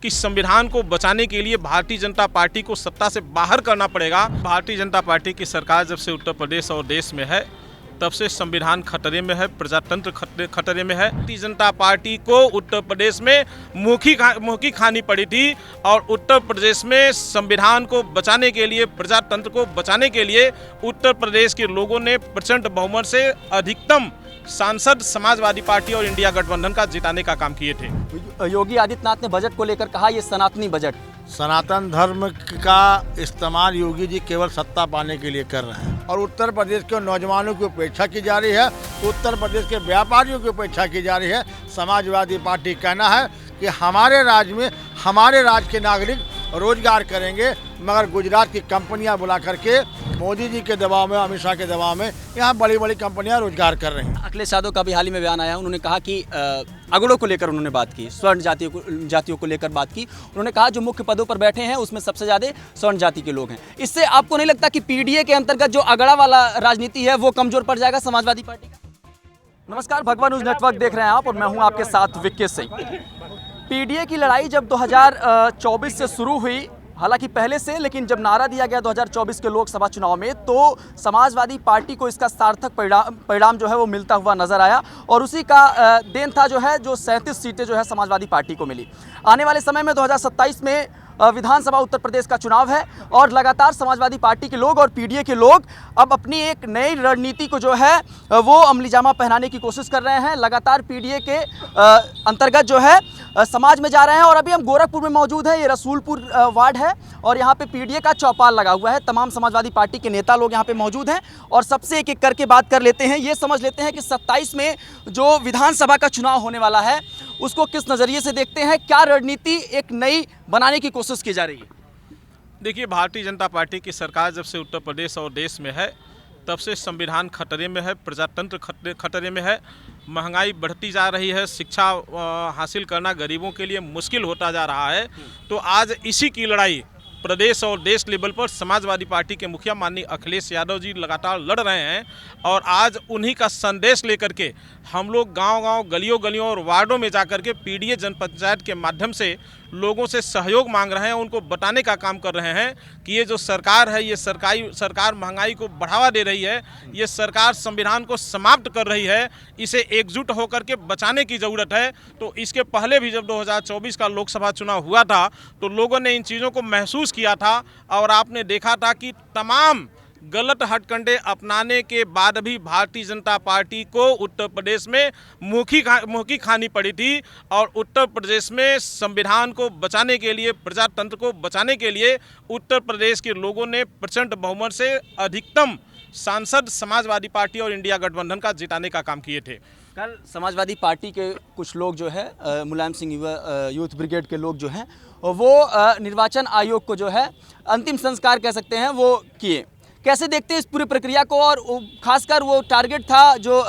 कि संविधान को बचाने के लिए भारतीय जनता पार्टी को सत्ता से बाहर करना पड़ेगा। भारतीय जनता पार्टी की सरकार जब से उत्तर प्रदेश और देश में है तब से संविधान खतरे में है, प्रजातंत्र खतरे में है। भारतीय जनता पार्टी को उत्तर प्रदेश में मुँह की खानी पड़ी थी और उत्तर प्रदेश में संविधान को बचाने के लिए, प्रजातंत्र को बचाने के लिए उत्तर प्रदेश के लोगों ने प्रचंड बहुमत से अधिकतम सांसद समाजवादी पार्टी और इंडिया गठबंधन का जिताने का काम किए थे। योगी आदित्यनाथ ने बजट को लेकर कहा ये सनातनी बजट। सनातन धर्म का इस्तेमाल योगी जी केवल सत्ता पाने के लिए कर रहे हैं और उत्तर प्रदेश के नौजवानों की उपेक्षा की जा रही है, उत्तर प्रदेश के व्यापारियों की उपेक्षा की जा रही है। समाजवादी पार्टी कहना है कि हमारे राज्य में हमारे राज्य के नागरिक रोजगार करेंगे, मगर गुजरात की कंपनियां बुला करके मोदी जी के दबाव में, अमित शाह के दबाव में यहाँ बड़ी बड़ी कंपनियां रोजगार कर रही हैं। अखिलेश यादव का भी हाल ही में बयान आया, उन्होंने कहा कि अगड़ों को लेकर उन्होंने बात की, स्वर्ण जातियों को लेकर बात की। उन्होंने कहा जो मुख्य पदों पर बैठे हैं उसमें सबसे ज़्यादा स्वर्ण जाति के लोग हैं। इससे आपको नहीं लगता कि पीडीए के अंतर्गत जो अगड़ा वाला राजनीति है वो कमजोर पड़ जाएगा समाजवादी पार्टी का? नमस्कार, भगवान न्यूज़ नेटवर्क देख रहे हैं आप और मैं हूँ आपके साथ विक्की सिंह। पीडीए की लड़ाई जब 2024 से शुरू हुई, हालांकि पहले से, लेकिन जब नारा दिया गया 2024 के लोकसभा चुनाव में तो समाजवादी पार्टी को इसका सार्थक परिणाम जो है वो मिलता हुआ नजर आया और उसी का देन था जो 37 सीटें जो है समाजवादी पार्टी को मिली। आने वाले समय में 2027 में विधानसभा उत्तर प्रदेश का चुनाव है और लगातार समाजवादी पार्टी के लोग और पीडीए के लोग अब अपनी एक नई रणनीति को जो है वो अमलीजामा पहनाने की कोशिश कर रहे हैं। लगातार पीडीए के अंतर्गत जो है समाज में जा रहे हैं और अभी हम गोरखपुर में मौजूद हैं। ये रसूलपुर वार्ड है और यहाँ पे पीडीए का चौपाल लगा हुआ है। तमाम समाजवादी पार्टी के नेता लोग यहाँ पे मौजूद हैं और सबसे एक एक करके बात कर लेते हैं। ये समझ लेते हैं कि 27 में जो विधानसभा का चुनाव होने वाला है उसको किस नज़रिए से देखते हैं, क्या रणनीति एक नई बनाने की कोशिश की जा रही है? देखिए, भारतीय जनता पार्टी की सरकार जब से उत्तर प्रदेश और देश में है तब से संविधान खतरे में है, प्रजातंत्र खतरे में है। महंगाई बढ़ती जा रही है, शिक्षा हासिल करना गरीबों के लिए मुश्किल होता जा रहा है। तो आज इसी की लड़ाई प्रदेश और देश लेवल पर समाजवादी पार्टी के मुखिया माननीय अखिलेश यादव जी लगातार लड़ रहे हैं और आज उन्हीं का संदेश लेकर के हम लोग गांव-गांव, गलियों और वार्डों में जाकर के पीडीए जनपंचायत के माध्यम से लोगों से सहयोग मांग रहे हैं, उनको बताने का काम कर रहे हैं कि ये जो सरकार है, ये सरकार महंगाई को बढ़ावा दे रही है, ये सरकार संविधान को समाप्त कर रही है, इसे एकजुट होकर के बचाने की ज़रूरत है। तो इसके पहले भी जब 2024 का लोकसभा चुनाव हुआ था तो लोगों ने इन चीज़ों को महसूस किया था और आपने देखा था कि तमाम गलत हथकंडे अपनाने के बाद भी भारतीय जनता पार्टी को उत्तर प्रदेश में मुँह की खानी पड़ी थी और उत्तर प्रदेश में संविधान को बचाने के लिए, प्रजातंत्र को बचाने के लिए उत्तर प्रदेश के लोगों ने प्रचंड बहुमत से अधिकतम सांसद समाजवादी पार्टी और इंडिया गठबंधन का जिताने का काम किए थे। कल समाजवादी पार्टी के कुछ लोग जो है मुलायम सिंह यूथ ब्रिगेड के लोग जो हैं वो निर्वाचन आयोग को जो है अंतिम संस्कार कह सकते हैं वो किए। कैसे देखते हैं इस पूरी प्रक्रिया को और खासकर वो टारगेट था जो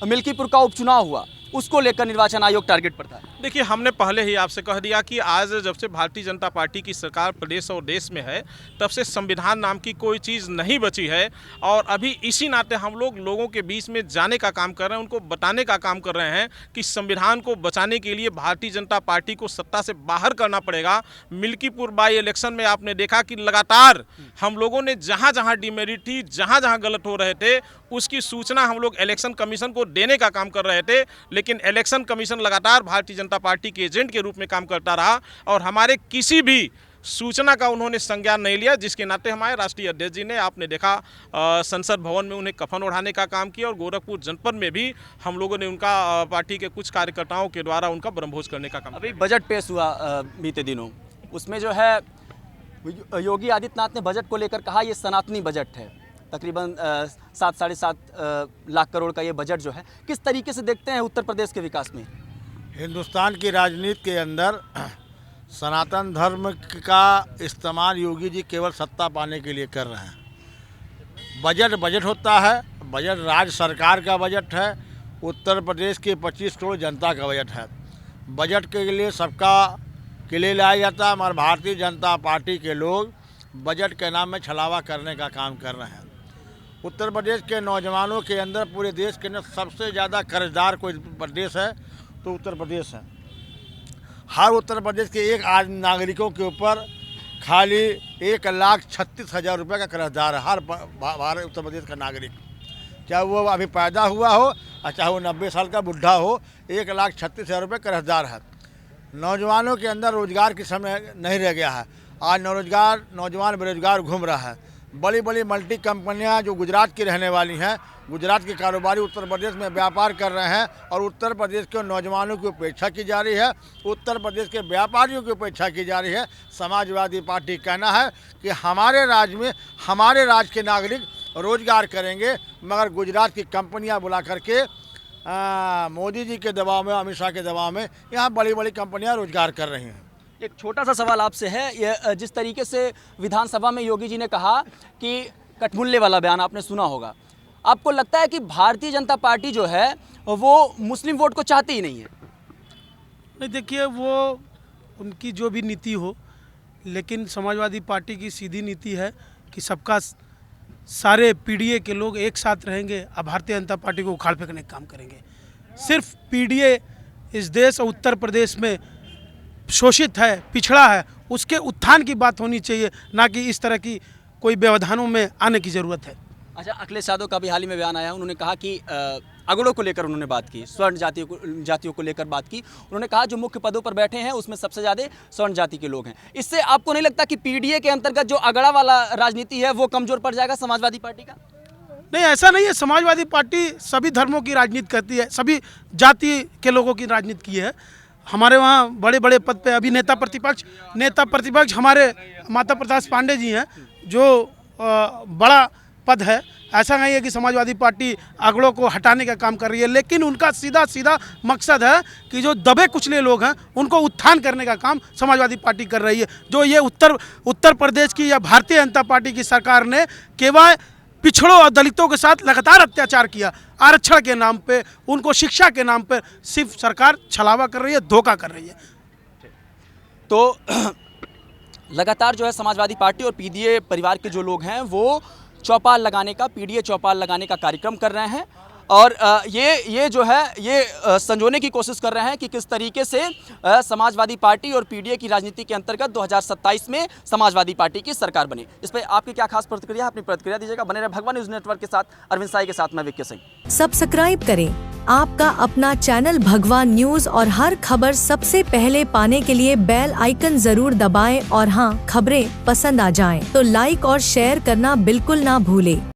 मिल्कीपुर का उपचुनाव हुआ उसको लेकर निर्वाचन आयोग टारगेट पर था? देखिए, हमने पहले ही आपसे कह दिया कि आज जब से भारतीय जनता पार्टी की सरकार प्रदेश और देश में है तब से संविधान नाम की कोई चीज़ नहीं बची है और अभी इसी नाते हम लोगों के बीच में जाने का काम कर रहे हैं, उनको बताने का काम कर रहे हैं कि संविधान को बचाने के लिए भारतीय जनता पार्टी को सत्ता से बाहर करना पड़ेगा। मिल्कीपुर बाई इलेक्शन में आपने देखा कि लगातार हम लोगों ने जहाँ जहाँ डिमेरिट थी, जहाँ जहाँ गलत हो रहे थे उसकी सूचना हम लोग इलेक्शन कमीशन को देने का काम कर रहे थे, लेकिन इलेक्शन कमीशन लगातार भारतीय जनता पार्टी के एजेंट के रूप में काम करता रहा और हमारे किसी भी सूचना का उन्होंने संज्ञान नहीं लिया, जिसके नाते हमारे राष्ट्रीय अध्यक्ष जी ने, आपने देखा संसद भवन में उन्हें कफन ओढ़ाने का काम किया और गोरखपुर जनपद में भी हम लोगों ने उनका पार्टी के कुछ कार्यकर्ताओं के द्वारा उनका ब्रह्मभोज करने का काम। अभी बजट पेश हुआ बीते दिनों, उसमें जो है योगी आदित्यनाथ ने बजट को लेकर कहा ये सनातनी बजट है। तकरीबन 7-7.5 लाख करोड़ का ये बजट जो है किस तरीके से देखते हैं उत्तर प्रदेश के विकास में? हिंदुस्तान की राजनीति के अंदर सनातन धर्म का इस्तेमाल योगी जी केवल सत्ता पाने के लिए कर रहे हैं। बजट होता है, बजट राज्य सरकार का बजट है, उत्तर प्रदेश के 25 करोड़ जनता का बजट है। बजट के लिए सबका के लिए लाया जाता है, मगर भारतीय जनता पार्टी के लोग बजट के नाम में छलावा करने का काम कर रहे हैं। उत्तर प्रदेश के नौजवानों के अंदर, पूरे देश के अंदर सबसे ज़्यादा कर्जदार कोई प्रदेश है तो उत्तर प्रदेश है। हर उत्तर प्रदेश के एक नागरिकों के ऊपर खाली 1,36,000 रुपये का कर्जदार है। हर भारत उत्तर प्रदेश का नागरिक, चाहे वो अभी पैदा हुआ हो और चाहे वो 90 साल का बुढ़ा हो, 1,36,000 रुपये कर्जदार है। नौजवानों के अंदर रोजगार की समय नहीं रह गया है। आज नौजवान बेरोजगार घूम रहा है। बड़ी बड़ी मल्टी कंपनियां जो गुजरात की रहने वाली हैं, गुजरात के कारोबारी उत्तर प्रदेश में व्यापार कर रहे हैं और उत्तर प्रदेश के नौजवानों की उपेक्षा की जा रही है, उत्तर प्रदेश के व्यापारियों की उपेक्षा की जा रही है। समाजवादी पार्टी कहना है कि हमारे राज्य में हमारे राज्य के नागरिक रोजगार करेंगे, मगर गुजरात की कंपनियां बुला करके मोदी जी के दबाव में, अमित शाह के दबाव में यहाँ बड़ी बड़ी कंपनियां रोजगार कर रही हैं। एक छोटा सा सवाल आपसे है, ये जिस तरीके से विधानसभा में योगी जी ने कहा कि कठमुल्ले वाला बयान आपने सुना होगा, आपको लगता है कि भारतीय जनता पार्टी जो है वो मुस्लिम वोट को चाहती ही नहीं है? नहीं, देखिए, वो उनकी जो भी नीति हो, लेकिन समाजवादी पार्टी की सीधी नीति है कि सबका सारे पीडीए के लोग एक साथ रहेंगे और भारतीय जनता पार्टी को उखाड़ फेंकने का काम करेंगे। सिर्फ पीडीए इस देश और उत्तर प्रदेश में शोषित है, पिछड़ा है, उसके उत्थान की बात होनी चाहिए, ना कि इस तरह की कोई व्यवधानों में आने की ज़रूरत है। अच्छा, अखिलेश यादव का भी हाल ही में बयान आया, उन्होंने कहा कि अगड़ों को लेकर उन्होंने बात की, स्वर्ण जातियों को लेकर बात की। उन्होंने कहा जो मुख्य पदों पर बैठे हैं उसमें सबसे ज़्यादा स्वर्ण जाति के लोग हैं। इससे आपको नहीं लगता कि पीडीए के अंतर्गत जो अगड़ा वाला राजनीति है वो कमजोर पड़ जाएगा समाजवादी पार्टी का? नहीं, ऐसा नहीं है। समाजवादी पार्टी सभी धर्मों की राजनीति करती है, सभी जाति के लोगों की राजनीति की है। हमारे वहाँ बड़े बड़े पद पे अभी नेता प्रतिपक्ष हमारे माता प्रकाश पांडे जी हैं, जो बड़ा पद है। ऐसा नहीं है कि समाजवादी पार्टी अगड़ों को हटाने का काम कर रही है, लेकिन उनका सीधा मकसद है कि जो दबे कुचले लोग हैं उनको उत्थान करने का काम समाजवादी पार्टी कर रही है। जो ये उत्तर प्रदेश की या भारतीय जनता पार्टी की सरकार ने केवल पिछड़ों और दलितों के साथ लगातार अत्याचार किया, आरक्षण के नाम पे, उनको शिक्षा के नाम पे सिर्फ सरकार छलावा कर रही है, धोखा कर रही है। तो लगातार जो है समाजवादी पार्टी और पीडीए परिवार के जो लोग हैं वो पीडीए चौपाल लगाने का कार्यक्रम कर रहे हैं और ये जो है ये संजोने की कोशिश कर रहे हैं कि किस तरीके से समाजवादी पार्टी और पीडीए की राजनीति के अंतर्गत 2027 में समाजवादी पार्टी की सरकार बने। इस पर आपकी क्या खास प्रतिक्रिया है? अपनी प्रतिक्रिया दीजिएगा। बने रहे भगवान न्यूज़ नेटवर्क के साथ, अरविंद साई के साथ मैं विक्की सिंह। सब्सक्राइब करें आपका अपना चैनल भगवान न्यूज़ और हर खबर सबसे पहले पाने के लिए बेल आइकन जरूर दबाएं और हाँ, खबरें पसंद आ जाएं तो लाइक और शेयर करना बिल्कुल ना भूलें।